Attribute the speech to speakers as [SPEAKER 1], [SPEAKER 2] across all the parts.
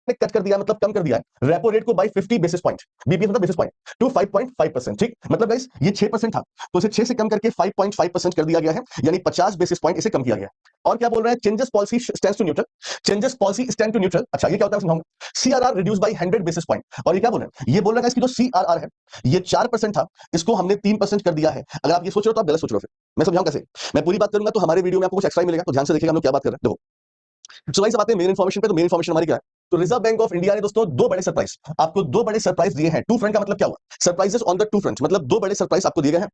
[SPEAKER 1] ने कट कर दिया, मतलब कम कर दिया है रेपो रेट को बाय 50 बेसिस पॉइंट, बीपीएस मतलब बेसिस पॉइंट, टू 5.5%। ठीक, मतलब गाइस ये 6% था तो इसे 6 से कम करके 5.5% कर दिया गया है, यानी 50 बेसिस पॉइंट इसे कम किया गया है। और क्या बोल रहा है, changes policy stands to neutral, changes policy stand to neutral. अच्छा ये क्या होता है समझाऊंगा। CRR reduce by 100 basis point. और ये क्या बोल रहा है, ये बोल रहा है इसकी जो सीआरआर है ये 4% था, इसको हमने 3% कर दिया है। अगर आप ये सोच रहे हो तो आप गलत सोच रहे हो। फिर मैं समझाऊं कैसे, मैं पूरी बात करूंगा तो हमारे वीडियो में आपको कुछ एक्स्ट्रा मिलेगा, तो ध्यान से देखिएगा हम लोग क्या बात कर रहे हैं। देखो सो गाइस अब आते हैं मेन इन्फॉर्मेशन पे। तो मेन इन्फॉर्मेशन हमारी क्या है, तो रिजर्व बैंक ऑफ इंडिया ने दोस्तों दो बड़े सरप्राइज, आपको दो बड़े सरप्राइज दिए हैं। टू फ्रंट का मतलब क्या हुआ, surprises on the two front, मतलब दो बड़े सरप्राइज आपको दिए गए हैं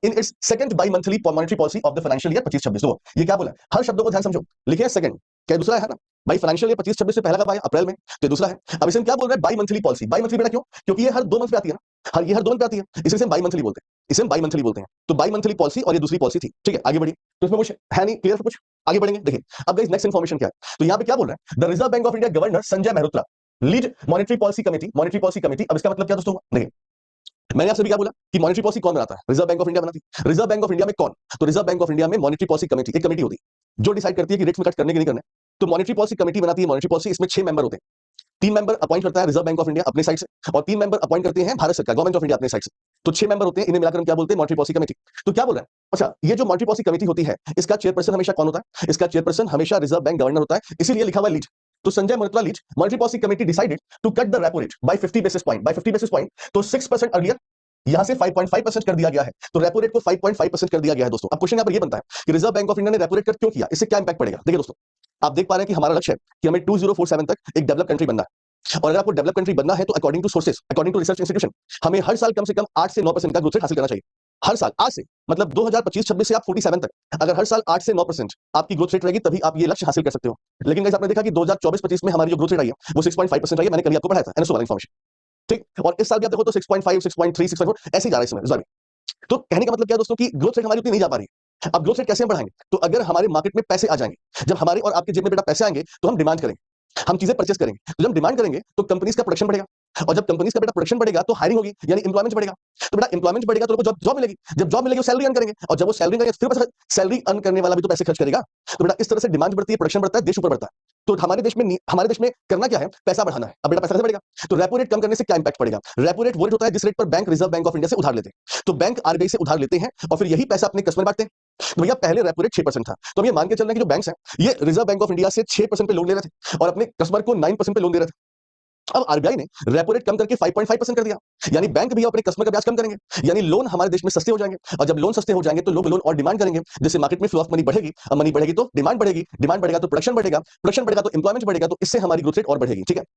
[SPEAKER 1] in its second by monthly monetary policy of the financial year 25-26। तो ये क्या बोला, हर शब्दों को ध्यान समझो, लिखे सेकंड, क्या दूसरा है ना भाई, फाइनेंशियल ईयर 25-26 से पहला कब आया, अप्रैल में, तो दूसरा है। अब इसे क्या बोल रहे हैं, by monthly policy. By monthly बेटा क्यों, क्योंकि ये हर 2 मंथ पे आती है ना, हर ये हर 2 मंथ पे आती है, इसे हम बाई मंथली बोलते हैं, इसे हम बाई मंथली बोलते हैं। तो बाई मंथली पॉलिसी और ये दूसरी पॉलिसी थी। ठीक है आगे बढ़िए, तो इसमें कुछ है नहीं, क्लियर कुछ, आगे बढ़ेंगे। देखिए अब गाइस नेक्स्ट इन्फॉर्मेशन क्या है, तो यहाँ पे क्या बोल रहे हैं, the reserve bank of India governor Sanjay Mehrotra lead monetary policy committee. Monetary policy committee, अब इसका मतलब क्या दोस्तों, देखिए मैंने आपसे भी क्या बोला कि मॉनेटरी पॉलिसी कौन बनाता है, रिजर्व बैंक ऑफ इंडिया बनाती है। रिजर्व बैंक ऑफ इंडिया में कौन, तो रिजर्व बैंक ऑफ इंडिया में मॉनेटरी पॉलिसी कमेटी एक कमेटी होती है जो डिसाइड करती है कि रेट्स में कट करने के नहीं करने। तो मॉनेटरी पॉलिसी कमेटी बनाती है मॉनेटरी पॉलिसी, इसमें 6 मेंबर होते हैं। 3 मेंबर अपॉइंट करता है रिजर्व बैंक ऑफ इंडिया अपने साइड से, और 3 मेंबर अपॉइंट करते हैं भारत सरकार, गवर्नमेंट ऑफ इंडिया अपने साइड से। तो 6 मेंबर होते हैं, इन्हें मिलाकर हम क्या बोलते हैं, मॉनेटरी पॉलिसी कमेटी। तो क्या बोल रहा है, अच्छा ये जो मॉनेटरी पॉलिसी कमेटी होती है इसका चेयरपर्सन हमेशा कौन होता है, इसका चेयरपर्सन हमेशा रिजर्व बैंक गवर्नर होता है, इसीलिए लिखा हुआ लीड। तो Sanjay Mehrotra lead monetary policy committee decided to cut the repo rate by 50 basis point, by 50 basis point. तो 6% अर्लियर यहां से 5.5% कर दिया गया है, तो रेपो रेट को 5.5% कर दिया गया है दोस्तों। अब क्वेश्चन यहां पर ये बनता है कि रिजर्व बैंक ऑफ इंडिया ने रेपो रेट कट क्यों किया, इससे क्या इंपैक्ट पड़ेगा। देखिए दोस्तों आप देख पा रहे हैं कि हमारा लक्ष्य है कि हमें 2047 तक एक डेवलप कंट्री बनना है, और अगर आपको डेवलप कंट्री बनना है तो according to sources, according to research institution, हमें हर साल कम से कम 8 से 9% का ग्रोथ रेट हासिल करना चाहिए। हर साल, आज से मतलब 2025-26 से आप 47 तक अगर हर साल 8 से 9% आपकी ग्रोथ रेट रहेगी तभी आप ये लक्ष्य हासिल कर सकते हो। लेकिन गाइस आपने देखा कि 2024-25 में हमारी जो ग्रोथ रेट आई है वो 6.5% रही है, मैंने कभी आपको पढ़ाया था एनएसओ वाला इन्फॉर्मेशन। ठीक, और इस साल भी आप देखो तो 6.5, 6.3, 6.4 ऐसे ही जा रहा है इसमें। तो कहने का मतलब क्या है दोस्तों कि ग्रोथ रेट हमारी उतनी नहीं जा पा रही है। अब ग्रोथ रेट कैसे हम बढ़ाएंगे, तो अगर हमारे मार्केट में पैसे आ जाएंगे, जब हमारे और आपके जेब में बेटा पैसे आएंगे तो हम डिमांड करेंगे, हम चीजें परचेस करेंगे। तो जब डिमांड करेंगे तो कंपनीज का प्रोडक्शन बढ़ेगा, और जब कंपनीज का बेटा प्रोडक्शन बढ़ेगा तो हायरिंग होगी, यानी एम्प्लॉयमेंट बढ़ेगा। तो बेटा एम्प्लॉयमेंट बढ़ेगा तो लोगों को जॉब मिलेगी, जब जॉब मिलेगी वो सैलरी अर्न करेंगे, और जब वो सैलरी करेंगे फिर सैलरी अर्न करने वाला भी तो पैसे खर्च करेगा। तो बेटा इस तरह से डिमांड बढ़ती है, प्रोडक्शन बढ़ता है, देश ऊपर बढ़ता है। तो हमारे देश में करना क्या है, पैसा बढ़ाना है। अब बेटा पैसा कैसे बढ़ेगा, तो रेपो रेट कम करने से क्या इंपैक्ट पड़ेगा। रेपो रेट वो रेट होता है जिस रेट पर bank reserve bank of India से उधार लेते हैं। तो बैंक आरबीआई से उधार लेते हैं और फिर यही पैसा अपने कस्टमर बांटते हैं। तो भैया पहले रेपो रेट 6% था, तो हम ये मान के चल रहे हैं कि जो बैंक्स हैं ये रिजर्व बैंक ऑफ इंडिया से 6% पे लोन ले रहे थे और अपने कस्टमर को 9% पे लोन दे रहे थे। अब आरबीआई ने रेपो रेट कम करके 5.5% कर दिया, यानी बैंक भी अपने कस्टमर का ब्याज कम करेंगे, यानी लोन हमारे देश में सस्ते हो जाएंगे, और जब लोन सस्ते हो जाएंगे तो लोग लोन और डिमांड करेंगे, जिससे मार्केट में फ्लो ऑफ मनी बढ़ेगी। अब मनी बढ़ेगी तो डिमांड बढ़ेगी, डिमांड बढ़ेगा तो प्रोडक्शन बढ़ेगा, प्रोडक्शन बढ़ेगा तो एम्प्लॉयमेंट बढ़ेगा, तो इससे हमारी ग्रोथ रेट और बढ़ेगी। ठीक है,